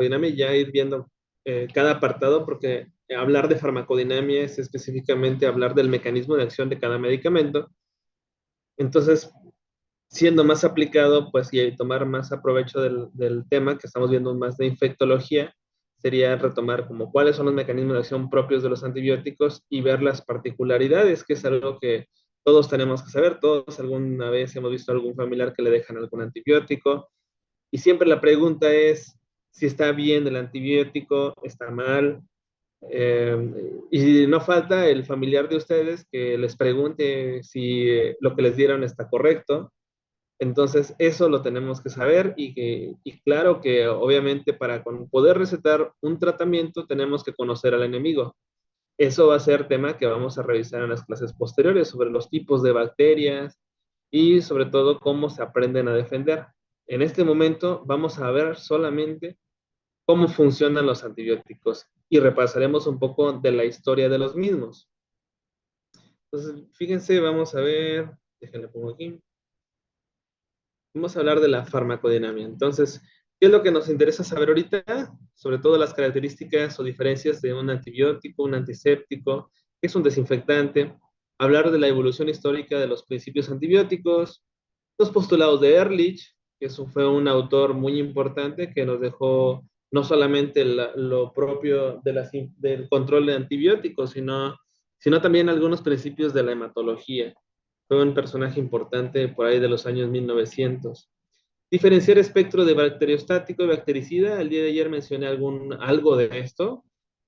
farmacodinamia y ya ir viendo cada apartado, porque hablar de farmacodinamia es específicamente hablar del mecanismo de acción de cada medicamento. Entonces, siendo más aplicado, pues, y tomar más aprovecho del tema que estamos viendo más de infectología, sería retomar como cuáles son los mecanismos de acción propios de los antibióticos y ver las particularidades, que es algo que todos tenemos que saber. Todos alguna vez hemos visto a algún familiar que le dejan algún antibiótico, y siempre la pregunta es si está bien el antibiótico, está mal. Y no falta el familiar de ustedes que les pregunte si lo que les dieron está correcto. Entonces, eso lo tenemos que saber, y claro que obviamente para poder recetar un tratamiento tenemos que conocer al enemigo. Eso va a ser tema que vamos a revisar en las clases posteriores sobre los tipos de bacterias y sobre todo cómo se aprenden a defender. En este momento vamos a ver solamente cómo funcionan los antibióticos y repasaremos un poco de la historia de los mismos. Entonces, fíjense, vamos a ver, déjenle pongo aquí. Vamos a hablar de la farmacodinamia. Entonces, ¿qué es lo que nos interesa saber ahorita? Sobre todo las características o diferencias de un antibiótico, un antiséptico, qué es un desinfectante, hablar de la evolución histórica de los principios antibióticos, los postulados de Ehrlich, que eso fue un autor muy importante que nos dejó no solamente lo propio del control de antibióticos, sino también algunos principios de la hematología. Fue un personaje importante por ahí de los años 1900. Diferenciar espectro de bacteriostático y bactericida. El día de ayer mencioné algo de esto.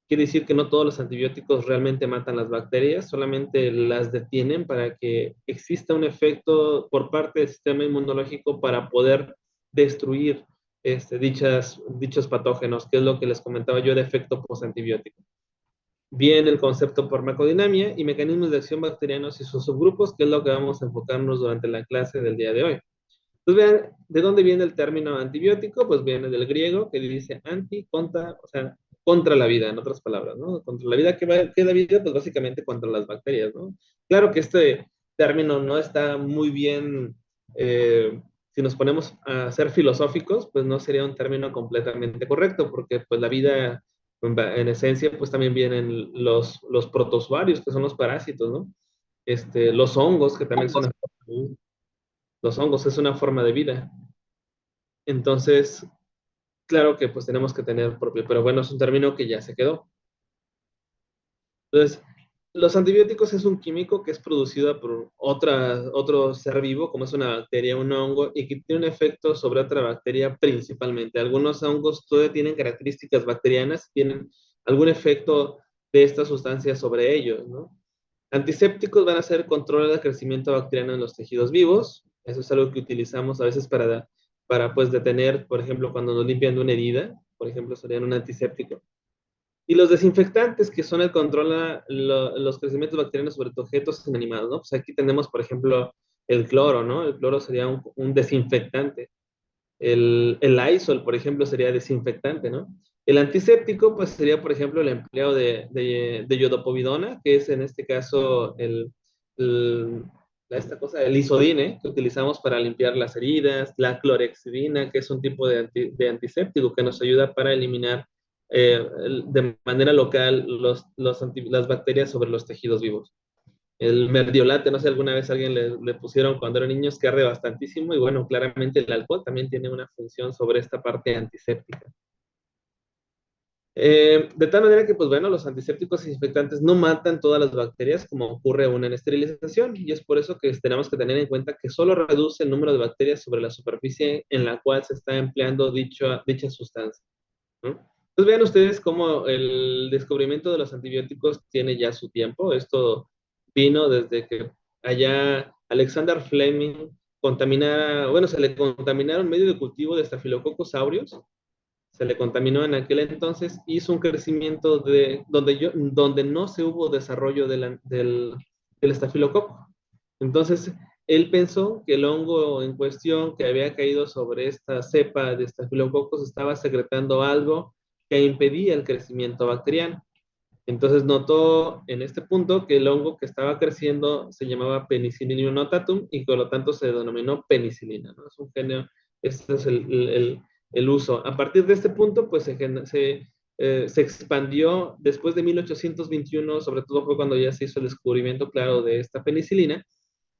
Quiere decir que no todos los antibióticos realmente matan las bacterias, solamente las detienen para que exista un efecto por parte del sistema inmunológico para poder destruir dichos patógenos, que es lo que les comentaba yo de efecto postantibiótico. Bien, el concepto farmacodinamia y mecanismos de acción bacterianos y sus subgrupos, que es lo que vamos a enfocarnos durante la clase del día de hoy. Pues vean, ¿de dónde viene el término antibiótico? Pues viene del griego, que dice anti, contra, o sea, contra la vida, en otras palabras, ¿no? Contra la vida, ¿qué es la vida? Pues básicamente contra las bacterias, ¿no? Claro que este término no está muy bien, si nos ponemos a ser filosóficos, pues no sería un término completamente correcto, porque pues la vida, en esencia, pues también vienen los protozoarios, que son los parásitos, ¿no? Los hongos, que también son los hongos, es una forma de vida. Entonces, claro que pues tenemos que tener propio, pero bueno, es un término que ya se quedó. Entonces, los antibióticos es un químico que es producido por otro ser vivo, como es una bacteria, un hongo, y que tiene un efecto sobre otra bacteria principalmente. Algunos hongos todavía tienen características bacterianas, tienen algún efecto de esta sustancia sobre ellos, ¿no? Antisépticos van a ser control del crecimiento bacteriano en los tejidos vivos. Eso es algo que utilizamos a veces para pues detener, por ejemplo, cuando nos limpian de una herida, por ejemplo, serían un antiséptico. Y los desinfectantes, que son el control los crecimientos bacterianos sobre objetos inanimados, ¿no? Pues aquí tenemos, por ejemplo, el cloro, ¿no? El cloro sería un desinfectante. El Lysol, por ejemplo, sería desinfectante, ¿no? El antiséptico, pues sería, por ejemplo, el empleo de iodopovidona, que es en este caso el- esta cosa, el isodine, que utilizamos para limpiar las heridas, la clorexidina, que es un tipo de antiséptico que nos ayuda para eliminar de manera local las bacterias sobre los tejidos vivos. El merdiolate, no sé, alguna vez alguien le pusieron cuando eran niños, que arde bastantísimo, y bueno, claramente el alcohol también tiene una función sobre esta parte antiséptica. De tal manera que, pues bueno, los antisépticos y desinfectantes no matan todas las bacterias como ocurre aún en esterilización, y es por eso que tenemos que tener en cuenta que solo reduce el número de bacterias sobre la superficie en la cual se está empleando dicha sustancia, ¿no? Entonces vean ustedes cómo el descubrimiento de los antibióticos tiene ya su tiempo. Esto vino desde que allá Alexander Fleming contaminara, bueno, se le contaminaron medio de cultivo de Staphylococcus aureus, se le contaminó en aquel entonces, hizo un crecimiento donde no se hubo desarrollo del estafilococo. Entonces, él pensó que el hongo en cuestión que había caído sobre esta cepa de estafilococos estaba secretando algo que impedía el crecimiento bacteriano. Entonces notó en este punto que el hongo que estaba creciendo se llamaba Penicillium notatum, y por lo tanto se denominó penicilina, ¿no? Es un genio, este es el uso. A partir de este punto, pues se expandió después de 1821, sobre todo fue cuando ya se hizo el descubrimiento claro de esta penicilina.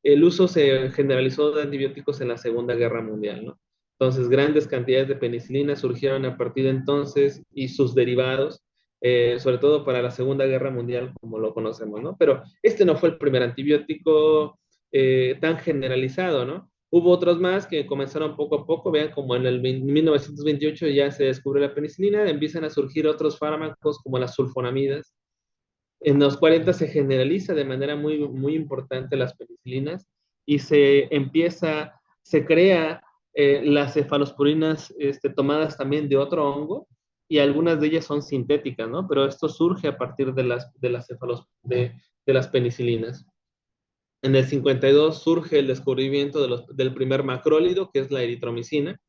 El uso se generalizó de antibióticos en la Segunda Guerra Mundial, ¿no? Entonces, grandes cantidades de penicilina surgieron a partir de entonces y sus derivados, sobre todo para la Segunda Guerra Mundial, como lo conocemos, ¿no? Pero este no fue el primer antibiótico tan generalizado, ¿no? Hubo otros más que comenzaron poco a poco, vean como en el 1928 ya se descubrió la penicilina, empiezan a surgir otros fármacos como las sulfonamidas. En los 40 se generaliza de manera muy importante las penicilinas y se crea las cefalosporinas tomadas también de otro hongo y algunas de ellas son sintéticas, ¿no? Pero esto surge a partir de las penicilinas. En el 52 surge el descubrimiento del primer macrólido, que es la eritromicina.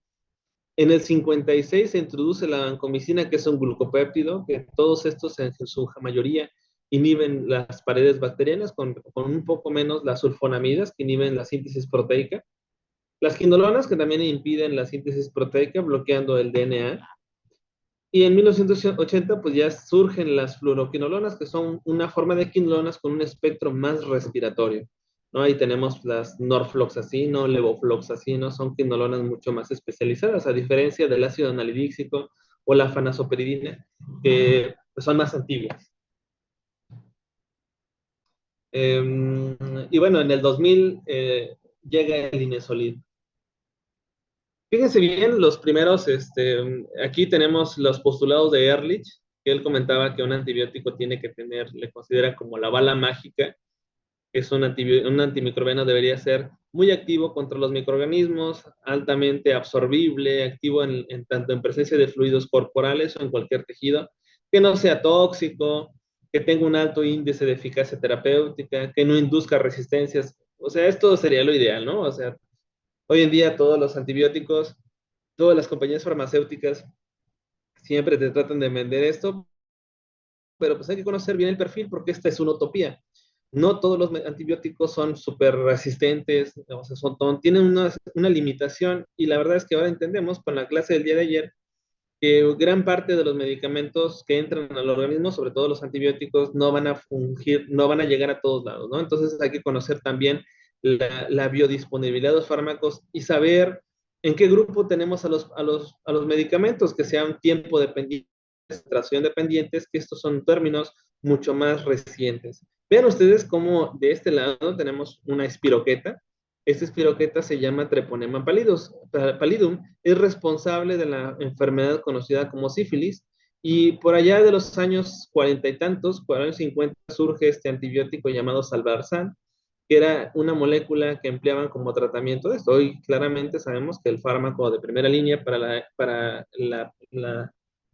En el 56 se introduce la vancomicina, que es un glucopéptido, que todos estos en su mayoría inhiben las paredes bacterianas, con un poco menos las sulfonamidas, que inhiben la síntesis proteica. Las quinolonas, que también impiden la síntesis proteica, bloqueando el DNA. Y en 1980, pues ya surgen las fluoroquinolonas, que son una forma de quinolonas con un espectro más respiratorio, ¿no? Ahí tenemos las norfloxacino, levofloxacino, son quinolonas mucho más especializadas, a diferencia del ácido analidíxico o la fanasoperidina, que pues, son más antiguas. Y bueno, en el 2000 llega el Inesolid. Fíjense bien, los primeros, aquí tenemos los postulados de Ehrlich, que él comentaba que un antibiótico tiene que tener, le considera como la bala mágica, que es un antimicrobiano debería ser muy activo contra los microorganismos, altamente absorbible, activo tanto en presencia de fluidos corporales o en cualquier tejido, que no sea tóxico, que tenga un alto índice de eficacia terapéutica, que no induzca resistencias. O sea, esto sería lo ideal, ¿no? O sea, hoy en día todos los antibióticos, todas las compañías farmacéuticas siempre te tratan de vender esto, pero pues hay que conocer bien el perfil porque esta es una utopía. No todos los antibióticos son súper resistentes, o sea, tienen una limitación y la verdad es que ahora entendemos con la clase del día de ayer que gran parte de los medicamentos que entran al organismo, sobre todo los antibióticos, no van a fungir, no van a llegar a todos lados, ¿no? Entonces hay que conocer también la biodisponibilidad de los fármacos y saber en qué grupo tenemos a los medicamentos que sean tiempo dependientes, concentración dependientes, que estos son términos mucho más recientes. Vean ustedes cómo de este lado tenemos una espiroqueta. Esta espiroqueta se llama Treponema pallidum, es responsable de la enfermedad conocida como sífilis, y por allá de los años 40 y tantos, 40 y 50, surge este antibiótico llamado Salvarsan, que era una molécula que empleaban como tratamiento de esto. Hoy claramente sabemos que el fármaco de primera línea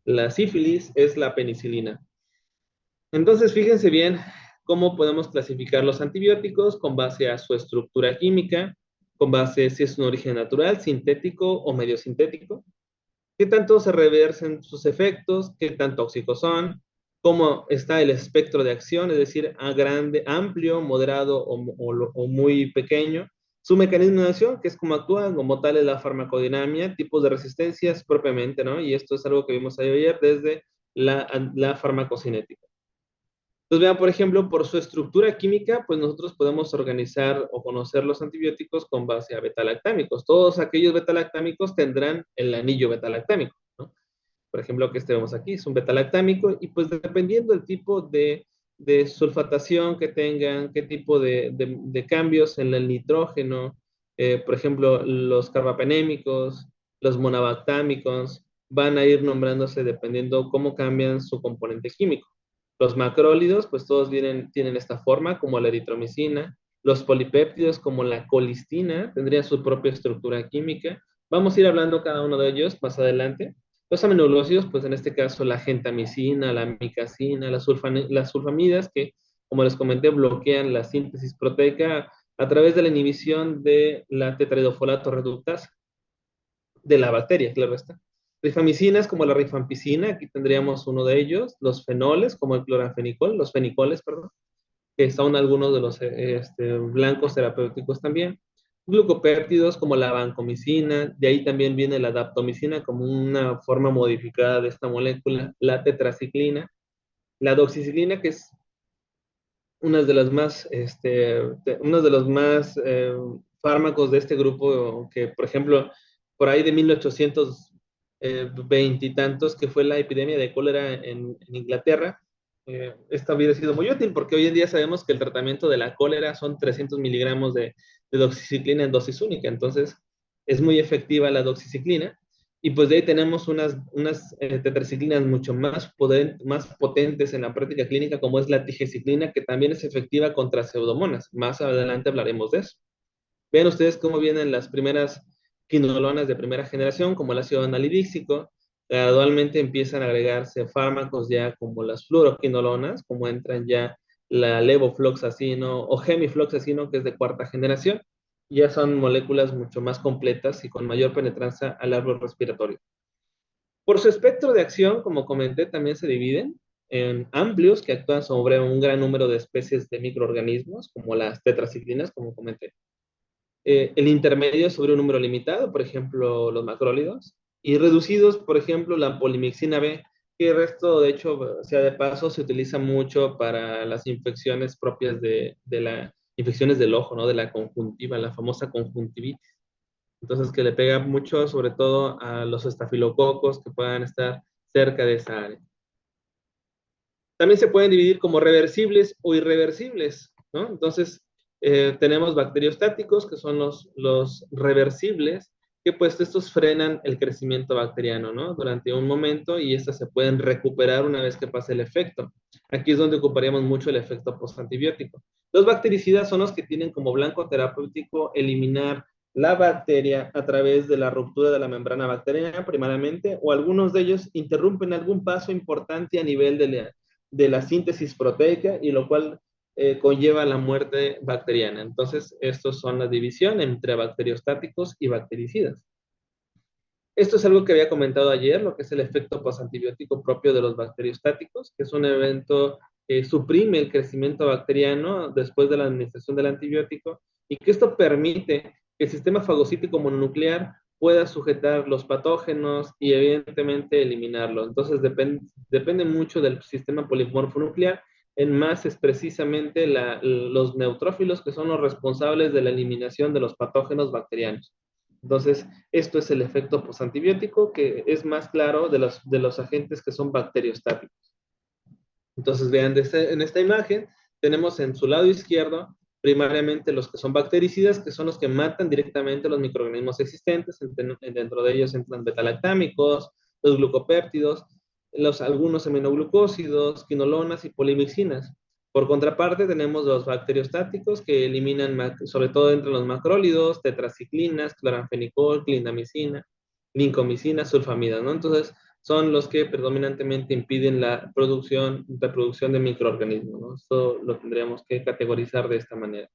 la sífilis es la penicilina. Entonces, fíjense bien cómo podemos clasificar los antibióticos con base a su estructura química, con base a si es un origen natural, sintético o medio sintético, qué tanto se reversen sus efectos, qué tan tóxicos son, cómo está el espectro de acción, es decir, a grande, amplio, moderado o muy pequeño, su mecanismo de acción, que es cómo actúan, como tal es la farmacodinamia, tipos de resistencias propiamente, ¿no? Y esto es algo que vimos ayer desde la farmacocinética. Entonces, vean, por ejemplo, por su estructura química, pues nosotros podemos organizar o conocer los antibióticos con base a betalactámicos. Todos aquellos betalactámicos tendrán el anillo betalactámico, ¿no? Por ejemplo, que este vemos aquí es un betalactámico y pues dependiendo del tipo de sulfatación que tengan, qué tipo de cambios en el nitrógeno, por ejemplo, los carbapenémicos, los monobactámicos, van a ir nombrándose dependiendo cómo cambian su componente químico. Los macrólidos, pues todos tienen esta forma, como la eritromicina. Los polipéptidos, como la colistina, tendrían su propia estructura química. Vamos a ir hablando cada uno de ellos más adelante. Los aminoglucósidos, pues en este caso la gentamicina, la micacina, las sulfamidas, que como les comenté, bloquean la síntesis proteica a través de la inhibición de la tetraidofolato reductasa de la bacteria, claro está. Rifamicinas como la rifampicina, aquí tendríamos uno de ellos, los fenoles como el cloranfenicol, los fenicoles, perdón, que son algunos de los blancos terapéuticos también. glucopéptidos como la vancomicina, de ahí también viene la daptomicina como una forma modificada de esta molécula, la tetraciclina, la doxiciclina, que es una de las más, uno de los más fármacos de este grupo, que por ejemplo, por ahí de 1820 y tantos, que fue la epidemia de cólera en Inglaterra, esta hubiera sido muy útil porque hoy en día sabemos que el tratamiento de la cólera son 300 miligramos de doxiciclina en dosis única, entonces es muy efectiva la doxiciclina. Y pues de ahí tenemos unas tetraciclinas mucho más potentes en la práctica clínica, como es la tigeciclina, que también es efectiva contra pseudomonas. Más adelante hablaremos de eso. Vean ustedes cómo vienen las primeras quinolonas de primera generación, como el ácido analídíxico. Gradualmente empiezan a agregarse fármacos ya como las fluoroquinolonas, como entran ya la levofloxacino o gemifloxacino, que es de cuarta generación. Ya son moléculas mucho más completas y con mayor penetrancia al árbol respiratorio. Por su espectro de acción, como comenté, también se dividen en amplios, que actúan sobre un gran número de especies de microorganismos, como las tetraciclinas, como comenté. El intermedio sobre un número limitado, por ejemplo, los macrólidos. Y reducidos, por ejemplo, la polimixina B, que el resto, de hecho, sea de paso, se utiliza mucho para las infecciones propias de las infecciones del ojo, ¿no? De la conjuntiva, la famosa conjuntivitis. Entonces, que le pega mucho, sobre todo a los estafilococos que puedan estar cerca de esa área. También se pueden dividir como reversibles o irreversibles, ¿no? Entonces, tenemos bacteriostáticos, que son los reversibles, que pues estos frenan el crecimiento bacteriano, ¿no? Durante un momento y estas se pueden recuperar una vez que pase el efecto. Aquí es donde ocuparíamos mucho el efecto postantibiótico. Los bactericidas son los que tienen como blanco terapéutico eliminar la bacteria a través de la ruptura de la membrana bacteriana primariamente, o algunos de ellos interrumpen algún paso importante a nivel de la síntesis proteica y lo cual conlleva la muerte bacteriana. Entonces, estos son la división entre bacteriostáticos y bactericidas. Esto es algo que había comentado ayer, lo que es el efecto posantibiótico propio de los bacteriostáticos, que es un evento que suprime el crecimiento bacteriano después de la administración del antibiótico y que esto permite que el sistema fagocítico mononuclear pueda sujetar los patógenos y evidentemente eliminarlo. Entonces depende mucho del sistema polimorfo nuclear. En más es precisamente los neutrófilos que son los responsables de la eliminación de los patógenos bacterianos. Entonces, esto es el efecto postantibiótico, que es más claro de los agentes que son bacteriostáticos. Entonces, vean, en esta imagen tenemos en su lado izquierdo primariamente los que son bactericidas, que son los que matan directamente los microorganismos existentes. Dentro de ellos entran betalactámicos, los glucopéptidos, algunos aminoglucósidos, quinolonas y polimixinas. Por contraparte, tenemos los bacteriostáticos que eliminan, sobre todo entre los macrólidos, tetraciclinas, cloranfenicol, clindamicina, lincomicina, sulfamidas, ¿no? Entonces, son los que predominantemente impiden la reproducción de microorganismos, ¿no? Esto lo tendríamos que categorizar de esta manera.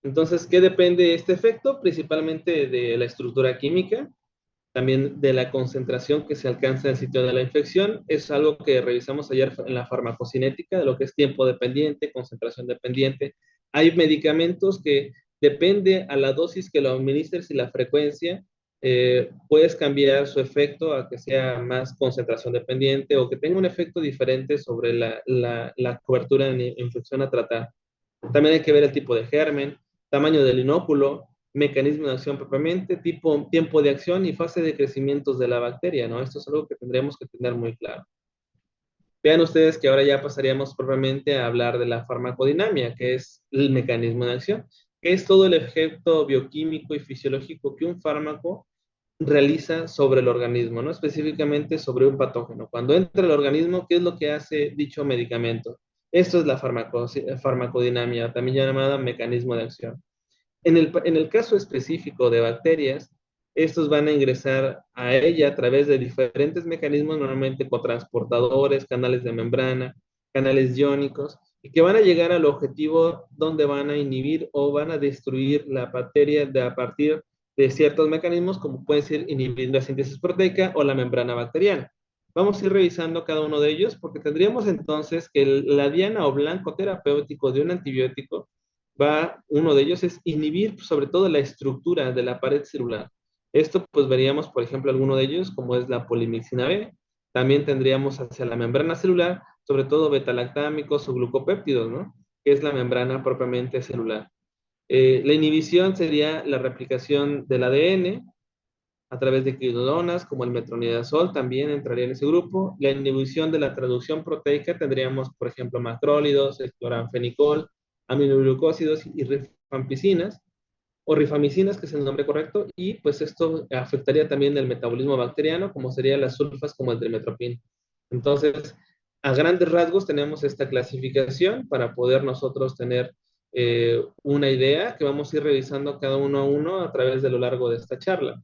Entonces, ¿qué depende de este efecto? Principalmente de la estructura química, también de la concentración que se alcanza en el sitio de la infección. Es algo que revisamos ayer en la farmacocinética, de lo que es tiempo dependiente, concentración dependiente. Hay medicamentos que depende a la dosis que lo administres y la frecuencia, puedes cambiar su efecto a que sea más concentración dependiente o que tenga un efecto diferente sobre la cobertura de infección a tratar. También hay que ver el tipo de germen, tamaño del inóculo, mecanismo de acción propiamente, tipo, tiempo de acción y fase de crecimiento de la bacteria, ¿no? Esto es algo que tendremos que tener muy claro. Vean ustedes que ahora ya pasaríamos propiamente a hablar de la farmacodinamia, que es el mecanismo de acción, que es todo el efecto bioquímico y fisiológico que un fármaco realiza sobre el organismo, ¿no? Específicamente sobre un patógeno. Cuando entra el organismo, ¿qué es lo que hace dicho medicamento? Esto es la farmacodinamia, también llamada mecanismo de acción. En el caso específico de bacterias, estos van a ingresar a ella a través de diferentes mecanismos, normalmente cotransportadores, canales de membrana, canales iónicos, y que van a llegar al objetivo donde van a inhibir o van a destruir la bacteria a partir de ciertos mecanismos, como pueden ser inhibir la síntesis proteica o la membrana bacteriana. Vamos a ir revisando cada uno de ellos porque tendríamos entonces que la diana o blanco terapéutico de un antibiótico uno de ellos es inhibir sobre todo la estructura de la pared celular. Esto pues veríamos, por ejemplo, alguno de ellos, como es la polimixina B. También tendríamos hacia la membrana celular, sobre todo betalactámicos o glucopéptidos, ¿no? Que es la membrana propiamente celular. La inhibición sería la replicación del ADN a través de quinolonas, como el metronidazol, también entraría en ese grupo. La inhibición de la traducción proteica tendríamos, por ejemplo, macrólidos, el cloranfenicol, aminoglucósidos y rifampicinas, o rifamicinas, que es el nombre correcto, y pues esto afectaría también el metabolismo bacteriano, como serían las sulfas como el trimetropin. Entonces, a grandes rasgos tenemos esta clasificación para poder nosotros tener una idea que vamos a ir revisando cada uno a uno a través de lo largo de esta charla.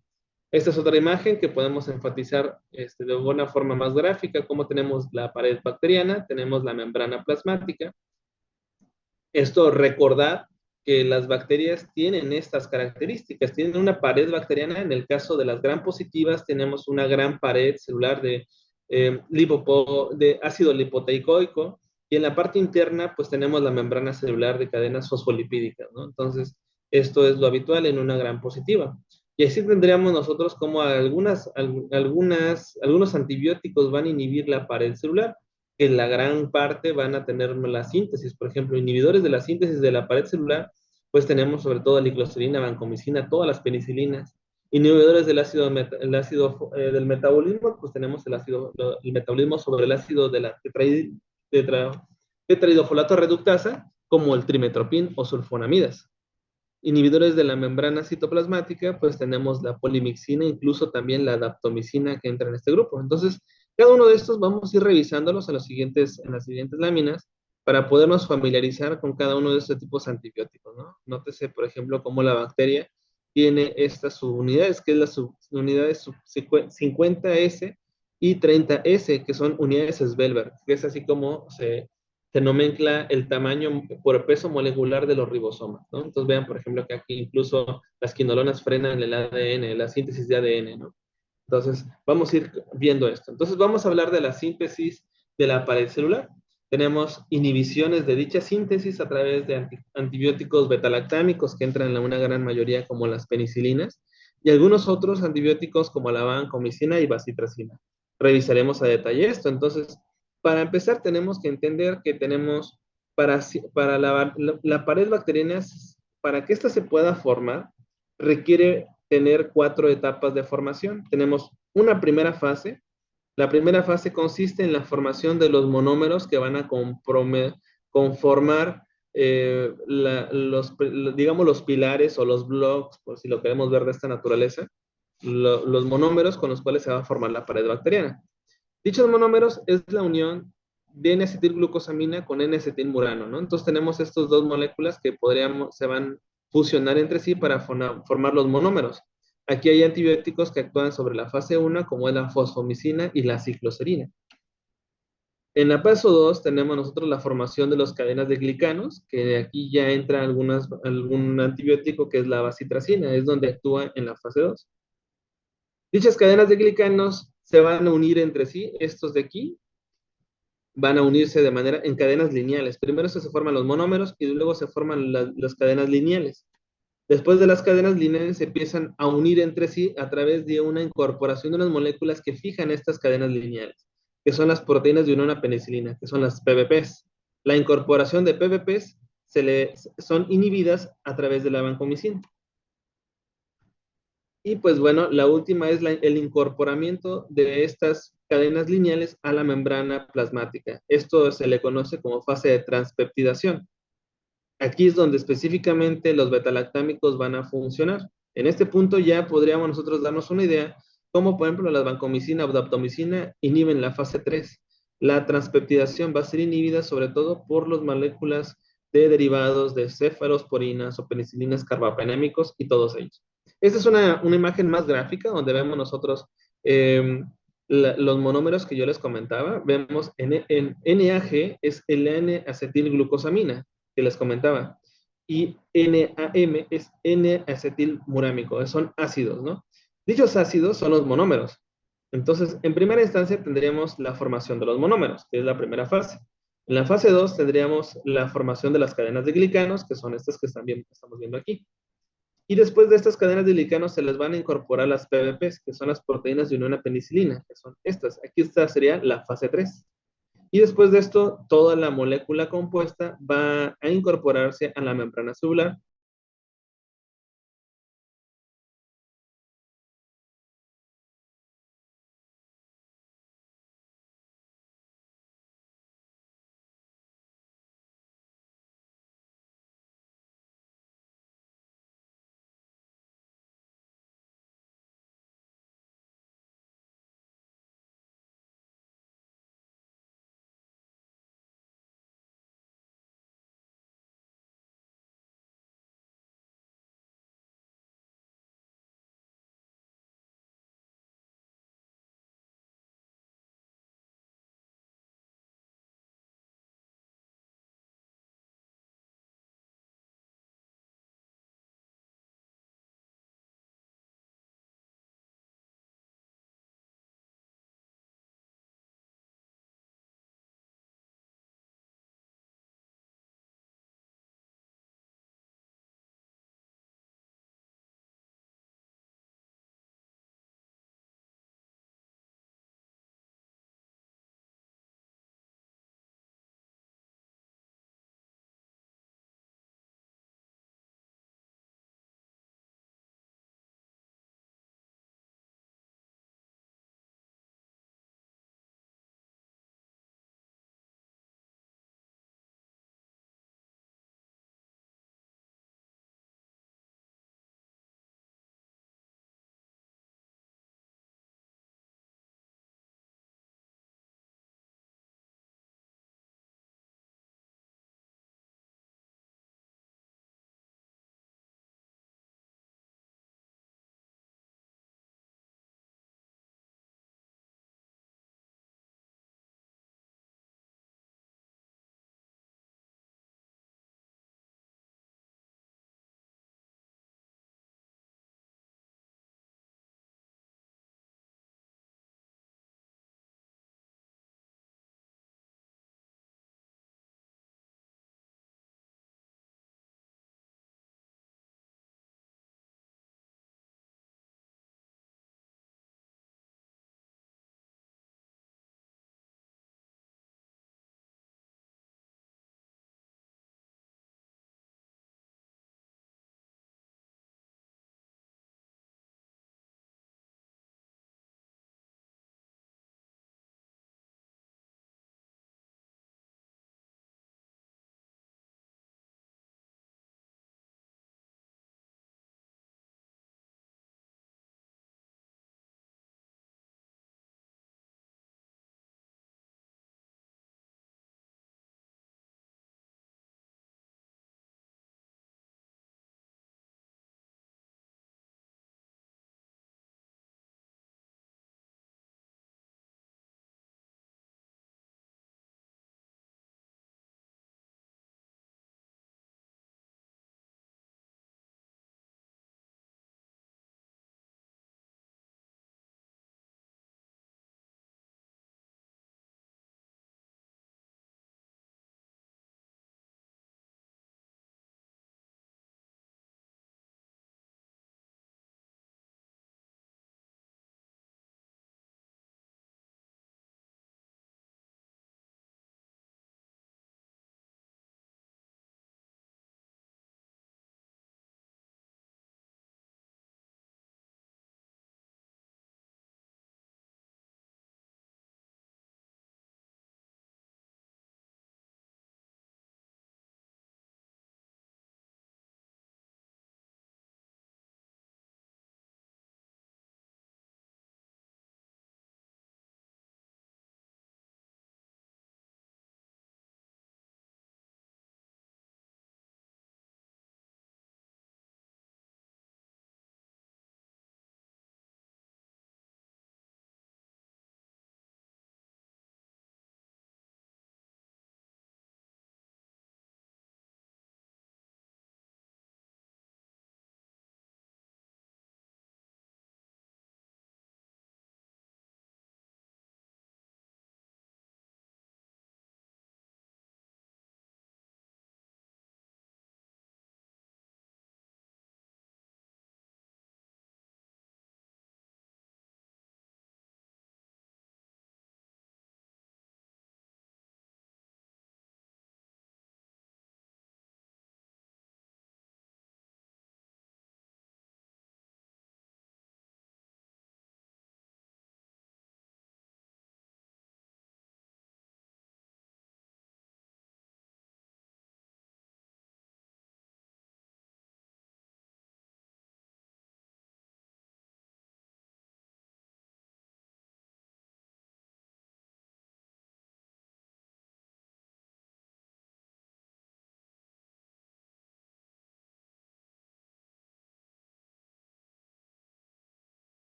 Esta es otra imagen que podemos enfatizar de una forma más gráfica, como tenemos la pared bacteriana, tenemos la membrana plasmática. Esto recordar que las bacterias tienen estas características, tienen una pared bacteriana. En el caso de las gram positivas tenemos una gran pared celular de ácido lipoteicoico, y en la parte interna pues tenemos la membrana celular de cadenas fosfolipídicas, ¿no? Entonces, esto es lo habitual en una gram positiva. Y así tendríamos nosotros como algunos antibióticos van a inhibir la pared celular, que la gran parte van a tener la síntesis. Por ejemplo, inhibidores de la síntesis de la pared celular, pues tenemos sobre todo licloserina, vancomicina, todas las penicilinas. Inhibidores del del metabolismo, pues tenemos el metabolismo sobre el ácido de la tetraidofolato reductasa, como el trimetropin o sulfonamidas. Inhibidores de la membrana citoplasmática, pues tenemos la polimixina, incluso también la daptomicina que entra en este grupo. Entonces, cada uno de estos vamos a ir revisándolos en las siguientes láminas para podernos familiarizar con cada uno de estos tipos de antibióticos, ¿no? Nótese, por ejemplo, cómo la bacteria tiene estas subunidades, que es las subunidades 50S y 30S, que son unidades Svelberg, que es así como se nomencla el tamaño por peso molecular de los ribosomas, ¿no? Entonces vean, por ejemplo, que aquí incluso las quinolonas frenan el ADN, la síntesis de ADN, ¿no? Entonces, vamos a ir viendo esto. Entonces, vamos a hablar de la síntesis de la pared celular. Tenemos inhibiciones de dicha síntesis a través de antibióticos betalactámicos que entran en una gran mayoría, como las penicilinas, y algunos otros antibióticos como la vancomicina y bacitracina. Revisaremos a detalle esto. Entonces, para empezar, tenemos que entender que tenemos para la pared bacteriana, para que ésta se pueda formar, requiere tener 4 etapas de formación. Tenemos una primera fase. La primera fase consiste en la formación de los monómeros que van a conformar digamos, los pilares o los blocks, por si lo queremos ver de esta naturaleza, los monómeros con los cuales se va a formar la pared bacteriana. Dichos monómeros es la unión de N-acetilglucosamina con N-acetilmurano, ¿no? Entonces tenemos estas dos moléculas que se van a fusionar entre sí para formar los monómeros. Aquí hay antibióticos que actúan sobre la fase 1, como es la fosfomicina y la cicloserina. En la fase 2 tenemos nosotros la formación de las cadenas de glicanos, que aquí ya entra algún antibiótico que es la bacitracina, es donde actúa en la fase 2. Dichas cadenas de glicanos se van a unir entre sí, estos de aquí, van a unirse en cadenas lineales. Primero se forman los monómeros y luego se forman las cadenas lineales. Después de las cadenas lineales se empiezan a unir entre sí a través de una incorporación de unas moléculas que fijan estas cadenas lineales, que son las proteínas de unión a penicilina, que son las PVPs. La incorporación de PVPs son inhibidas a través de la vancomicina. Y pues bueno, la última es el incorporamiento de estas cadenas lineales a la membrana plasmática. Esto se le conoce como fase de transpeptidación. Aquí es donde específicamente los betalactámicos van a funcionar. En este punto ya podríamos nosotros darnos una idea cómo, por ejemplo, la vancomicina o daptomicina inhiben la fase 3. La transpeptidación va a ser inhibida sobre todo por las moléculas de derivados de cefalosporinas o penicilinas carbapenémicos y todos ellos. Esta es una imagen más gráfica donde vemos nosotros eh, los monómeros que yo les comentaba. Vemos en NAG es el N-acetilglucosamina que les comentaba, y NAM es N-acetilmurámico, son ácidos, ¿no? Dichos ácidos son los monómeros. Entonces, en primera instancia tendríamos la formación de los monómeros, que es la primera fase. En la fase 2 tendríamos la formación de las cadenas de glicanos, que son estas que estamos viendo aquí. Y después de estas cadenas de glicanos se les van a incorporar las PBPs, que son las proteínas de unión a penicilina, que son estas. Aquí esta sería la fase 3. Y después de esto, toda la molécula compuesta va a incorporarse a la membrana celular